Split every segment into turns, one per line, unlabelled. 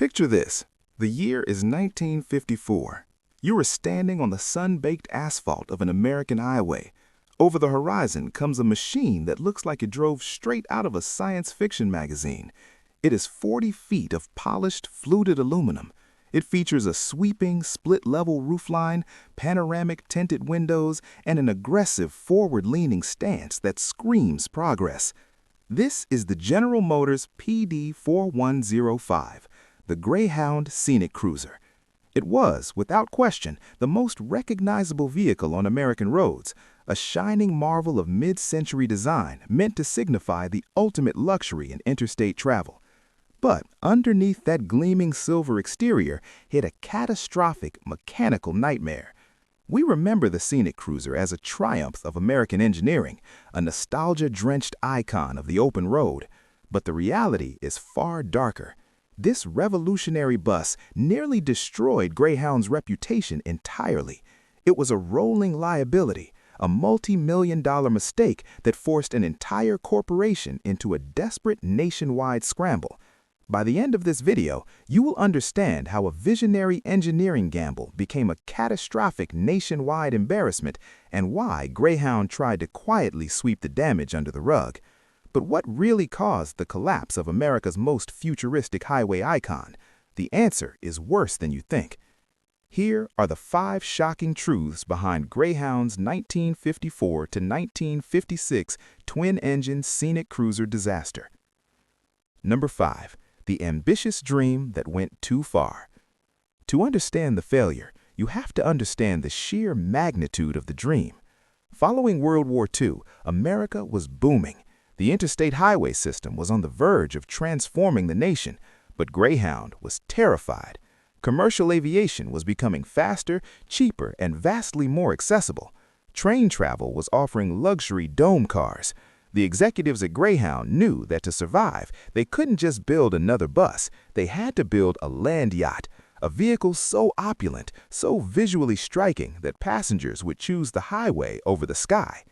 Picture this. The year is 1954. You are standing on the sun-baked asphalt of an American highway. Over the horizon comes a machine that looks like it drove straight out of a science fiction magazine. It is 40 feet of polished, fluted aluminum. It features a sweeping, split-level roofline, panoramic tinted windows, and an aggressive forward-leaning stance that screams progress. This is the General Motors PD-4105, the Greyhound Scenicruiser. It was, without question, the most recognizable vehicle on American roads, a shining marvel of mid-century design meant to signify the ultimate luxury in interstate travel. But underneath that gleaming silver exterior hid a catastrophic mechanical nightmare. We remember the Scenicruiser as a triumph of American engineering, a nostalgia-drenched icon of the open road. But the reality is far darker. This revolutionary bus nearly destroyed Greyhound's reputation entirely. It was a rolling liability, a multi-million-dollar mistake that forced an entire corporation into a desperate nationwide scramble. By the end of this video, you will understand how a visionary engineering gamble became a catastrophic nationwide embarrassment and why Greyhound tried to quietly sweep the damage under the rug. But what really caused the collapse of America's most futuristic highway icon? The answer is worse than you think. Here are the 5 shocking truths behind Greyhound's 1954 to 1956 twin-engine Scenicruiser disaster. Number 5. The ambitious dream that went too far. To understand the failure, you have to understand the sheer magnitude of the dream. Following World War II, America was booming. The interstate highway system was on the verge of transforming the nation, but Greyhound was terrified. Commercial aviation was becoming faster, cheaper, and vastly more accessible. Train travel was offering luxury dome cars. The executives at Greyhound knew that to survive, they couldn't just build another bus. They had to build a land yacht, a vehicle so opulent, so visually striking that passengers would choose the highway over the sky.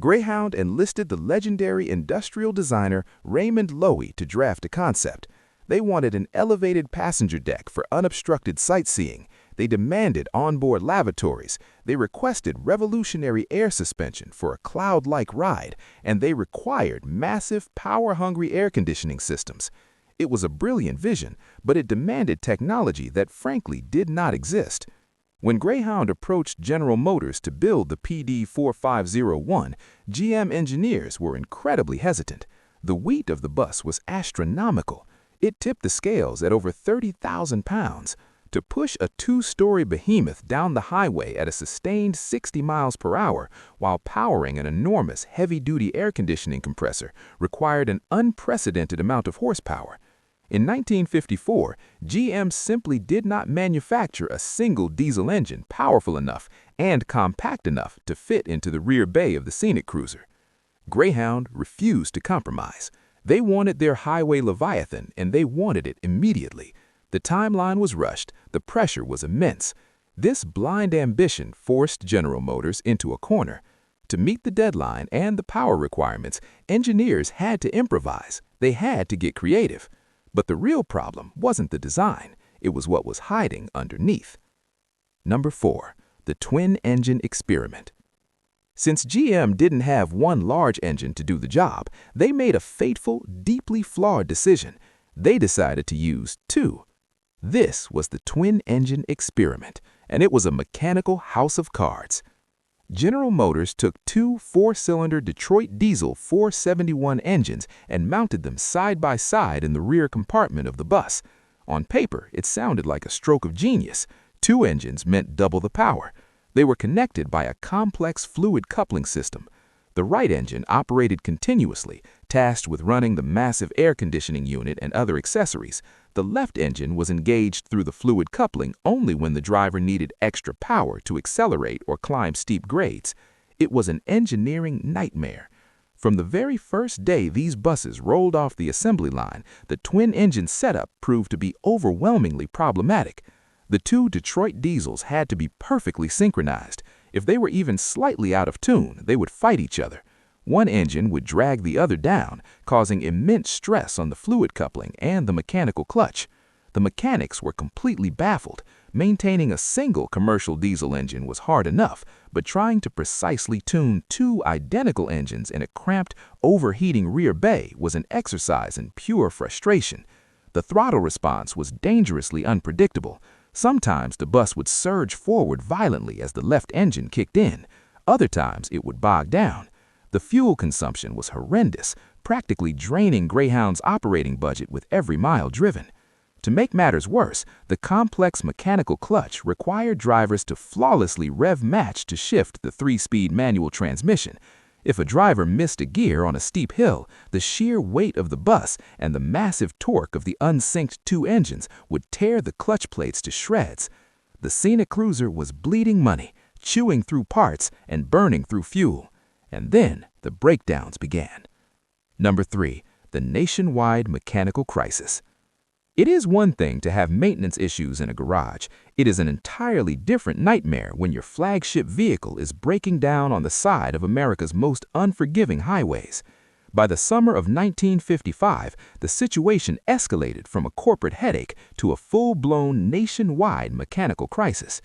Greyhound enlisted the legendary industrial designer Raymond Loewy to draft a concept. They wanted an elevated passenger deck for unobstructed sightseeing. They demanded onboard lavatories. They requested revolutionary air suspension for a cloud-like ride, and they required massive, power-hungry air conditioning systems. It was a brilliant vision, but it demanded technology that frankly did not exist. When Greyhound approached General Motors to build the PD-4501, GM engineers were incredibly hesitant. The weight of the bus was astronomical. It tipped the scales at over 30,000 pounds. To push a 2-story behemoth down the highway at a sustained 60 miles per hour while powering an enormous heavy-duty air conditioning compressor required an unprecedented amount of horsepower. In 1954, GM simply did not manufacture a single diesel engine powerful enough and compact enough to fit into the rear bay of the Scenicruiser. Greyhound refused to compromise. They wanted their highway Leviathan, and they wanted it immediately. The timeline was rushed, the pressure was immense. This blind ambition forced General Motors into a corner. To meet the deadline and the power requirements, engineers had to improvise. They had to get creative. But the real problem wasn't the design, it was what was hiding underneath. Number 4. The twin-engine experiment. Since GM didn't have one large engine to do the job, they made a fateful, deeply flawed decision. They decided to use 2. This was the twin-engine experiment, and it was a mechanical house of cards. General Motors took 2 4-cylinder Detroit diesel 471 engines and mounted them side by side in the rear compartment of the bus. On paper, it sounded like a stroke of genius. 2 engines meant double the power. They were connected by a complex fluid coupling system. The right engine operated continuously, tasked with running the massive air conditioning unit and other accessories. The left engine was engaged through the fluid coupling only when the driver needed extra power to accelerate or climb steep grades. It was an engineering nightmare. From the very first day these buses rolled off the assembly line, the twin-engine setup proved to be overwhelmingly problematic. The 2 Detroit diesels had to be perfectly synchronized. If they were even slightly out of tune, they would fight each other. One engine would drag the other down, causing immense stress on the fluid coupling and the mechanical clutch. The mechanics were completely baffled. Maintaining a single commercial diesel engine was hard enough, but trying to precisely tune two identical engines in a cramped, overheating rear bay was an exercise in pure frustration. The throttle response was dangerously unpredictable. Sometimes the bus would surge forward violently as the left engine kicked in. Other times it would bog down. The fuel consumption was horrendous, practically draining Greyhound's operating budget with every mile driven. To make matters worse, the complex mechanical clutch required drivers to flawlessly rev match to shift the 3-speed manual transmission. If a driver missed a gear on a steep hill, the sheer weight of the bus and the massive torque of the unsynced two engines would tear the clutch plates to shreds. The Scenicruiser was bleeding money, chewing through parts and burning through fuel. And then the breakdowns began. Number 3. The nationwide mechanical crisis. It is one thing to have maintenance issues in a garage. It is an entirely different nightmare when your flagship vehicle is breaking down on the side of America's most unforgiving highways. By the summer of 1955, the situation escalated from a corporate headache to a full-blown nationwide mechanical crisis.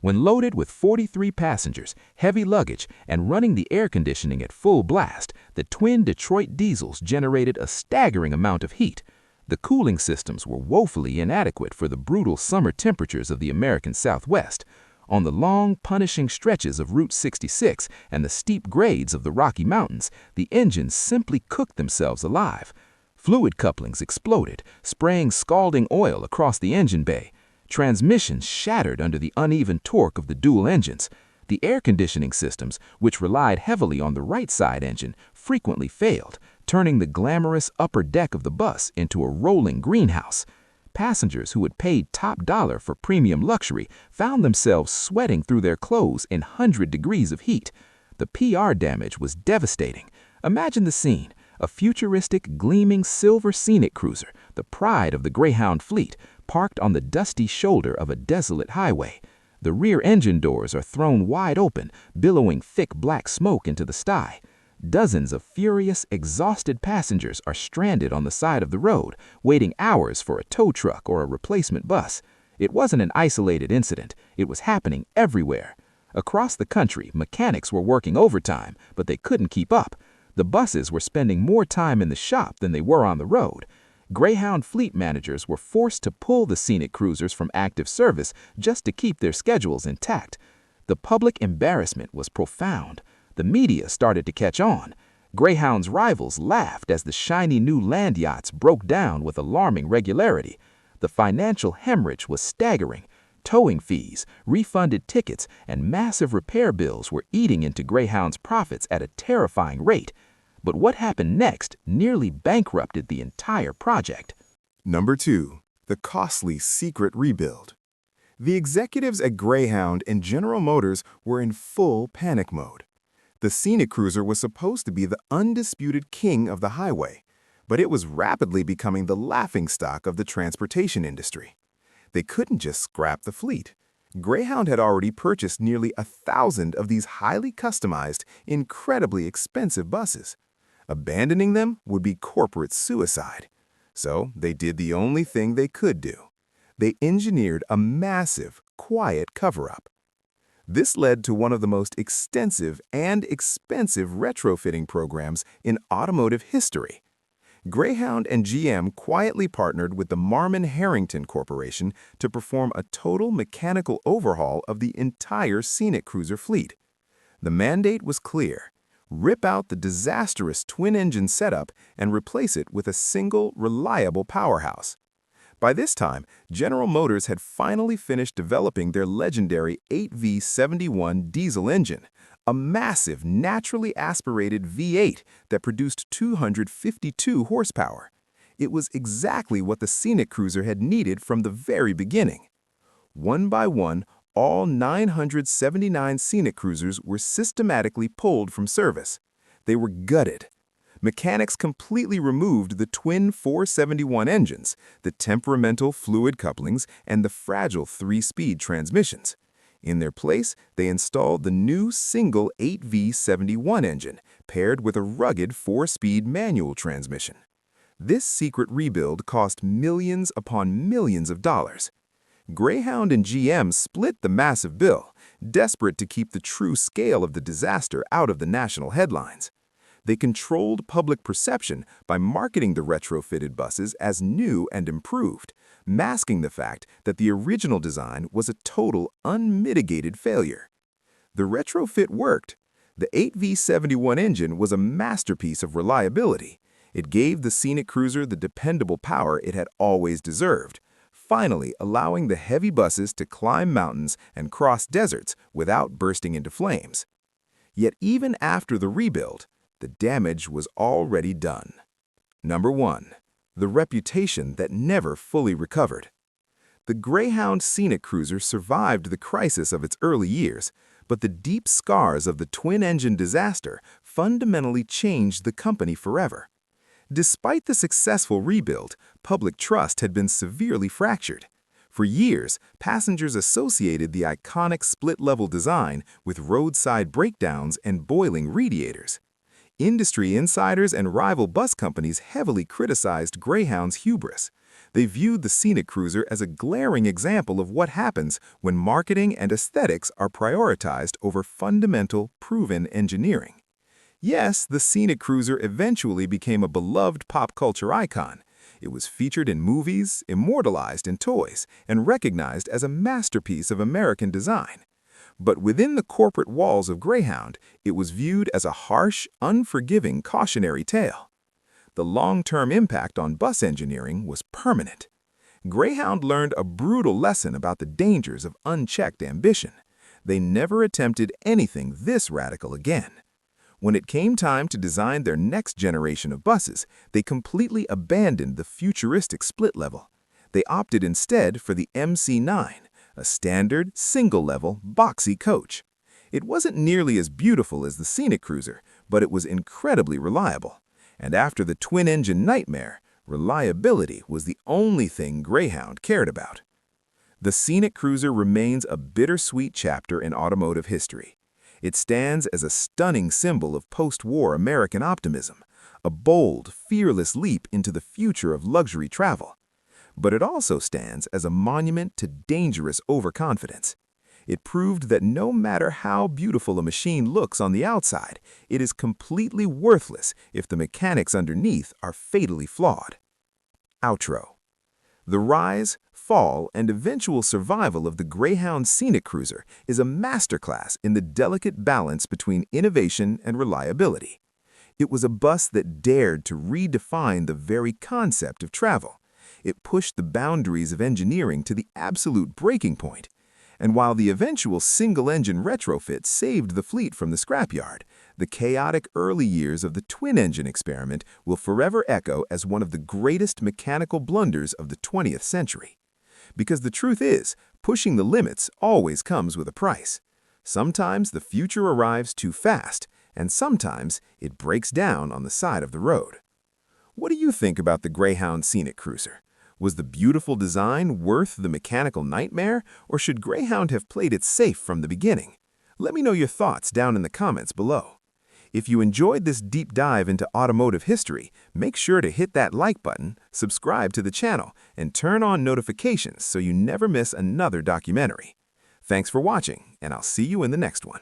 When loaded with 43 passengers, heavy luggage, and running the air conditioning at full blast, the twin Detroit diesels generated a staggering amount of heat. The cooling systems were woefully inadequate for the brutal summer temperatures of the American Southwest. On the long, punishing stretches of Route 66 and the steep grades of the Rocky Mountains, the engines simply cooked themselves alive. Fluid couplings exploded, spraying scalding oil across the engine bay. Transmissions shattered under the uneven torque of the dual engines. The air conditioning systems, which relied heavily on the right side engine, frequently failed, turning the glamorous upper deck of the bus into a rolling greenhouse. Passengers who had paid top dollar for premium luxury found themselves sweating through their clothes in 100 degrees of heat. The PR damage was devastating. Imagine the scene: a futuristic, gleaming silver Scenicruiser, the pride of the Greyhound fleet, parked on the dusty shoulder of a desolate highway. The rear engine doors are thrown wide open, billowing thick black smoke into the sky. Dozens of furious, exhausted passengers are stranded on the side of the road, waiting hours for a tow truck or a replacement bus. It wasn't an isolated incident. It was happening everywhere. Across the country, mechanics were working overtime, but they couldn't keep up. The buses were spending more time in the shop than they were on the road. Greyhound fleet managers were forced to pull the Scenicruisers from active service just to keep their schedules intact. The public embarrassment was profound. The media started to catch on. Greyhound's rivals laughed as the shiny new land yachts broke down with alarming regularity. The financial hemorrhage was staggering. Towing fees, refunded tickets, and massive repair bills were eating into Greyhound's profits at a terrifying rate. But what happened next nearly bankrupted the entire project.
Number 2. The costly secret rebuild. The executives at Greyhound and General Motors were in full panic mode. The Scenicruiser was supposed to be the undisputed king of the highway, but it was rapidly becoming the laughingstock of the transportation industry. They couldn't just scrap the fleet. Greyhound had already purchased nearly 1,000 of these highly customized, incredibly expensive buses. Abandoning them would be corporate suicide. So they did the only thing they could do. They engineered a massive, quiet cover-up. This led to one of the most extensive and expensive retrofitting programs in automotive history. Greyhound and GM quietly partnered with the Marmon-Harrington Corporation to perform a total mechanical overhaul of the entire Scenicruiser fleet. The mandate was clear: rip out the disastrous twin-engine setup and replace it with a single, reliable powerhouse. By this time, General Motors had finally finished developing their legendary 8V71 diesel engine, a massive, naturally aspirated V8 that produced 252 horsepower. It was exactly what the Scenicruiser had needed from the very beginning. One by one, all 979 Scenicruisers were systematically pulled from service. They were gutted. Mechanics completely removed the twin 471 engines, the temperamental fluid couplings, and the fragile 3-speed transmissions. In their place, they installed the new single 8V71 engine, paired with a rugged 4-speed manual transmission. This secret rebuild cost millions upon millions of dollars. Greyhound and GM split the massive bill, desperate to keep the true scale of the disaster out of the national headlines. They controlled public perception by marketing the retrofitted buses as new and improved, masking the fact that the original design was a total, unmitigated failure. The retrofit worked. The 8V71 engine was a masterpiece of reliability. It gave the Scenicruiser the dependable power it had always deserved, finally allowing the heavy buses to climb mountains and cross deserts without bursting into flames. Yet even after the rebuild, the damage was already done. Number 1. The reputation that never fully recovered. The Greyhound Scenicruiser survived the crisis of its early years, but the deep scars of the twin-engine disaster fundamentally changed the company forever. Despite the successful rebuild, public trust had been severely fractured. For years, passengers associated the iconic split-level design with roadside breakdowns and boiling radiators. Industry insiders and rival bus companies heavily criticized Greyhound's hubris. They viewed the Scenicruiser as a glaring example of what happens when marketing and aesthetics are prioritized over fundamental, proven engineering. Yes, the Scenicruiser eventually became a beloved pop culture icon. It was featured in movies, immortalized in toys, and recognized as a masterpiece of American design. But within the corporate walls of Greyhound, it was viewed as a harsh, unforgiving cautionary tale. The long-term impact on bus engineering was permanent. Greyhound learned a brutal lesson about the dangers of unchecked ambition. They never attempted anything this radical again. When it came time to design their next generation of buses, they completely abandoned the futuristic split level. They opted instead for the MC9, a standard, single-level, boxy coach. It wasn't nearly as beautiful as the Scenicruiser, but it was incredibly reliable. And after the twin-engine nightmare, reliability was the only thing Greyhound cared about. The Scenicruiser remains a bittersweet chapter in automotive history. It stands as a stunning symbol of post-war American optimism, a bold, fearless leap into the future of luxury travel. But it also stands as a monument to dangerous overconfidence. It proved that no matter how beautiful a machine looks on the outside, it is completely worthless if the mechanics underneath are fatally flawed. Outro. The rise, fall, and eventual survival of the Greyhound Scenicruiser is a masterclass in the delicate balance between innovation and reliability. It was a bus that dared to redefine the very concept of travel. It pushed the boundaries of engineering to the absolute breaking point. And while the eventual single-engine retrofit saved the fleet from the scrapyard, the chaotic early years of the twin-engine experiment will forever echo as one of the greatest mechanical blunders of the 20th century. Because the truth is, pushing the limits always comes with a price. Sometimes the future arrives too fast, and sometimes it breaks down on the side of the road. What do you think about the Greyhound Scenicruiser? Was the beautiful design worth the mechanical nightmare, or should Greyhound have played it safe from the beginning? Let me know your thoughts down in the comments below. If you enjoyed this deep dive into automotive history, make sure to hit that like button, subscribe to the channel, and turn on notifications so you never miss another documentary. Thanks for watching, and I'll see you in the next one.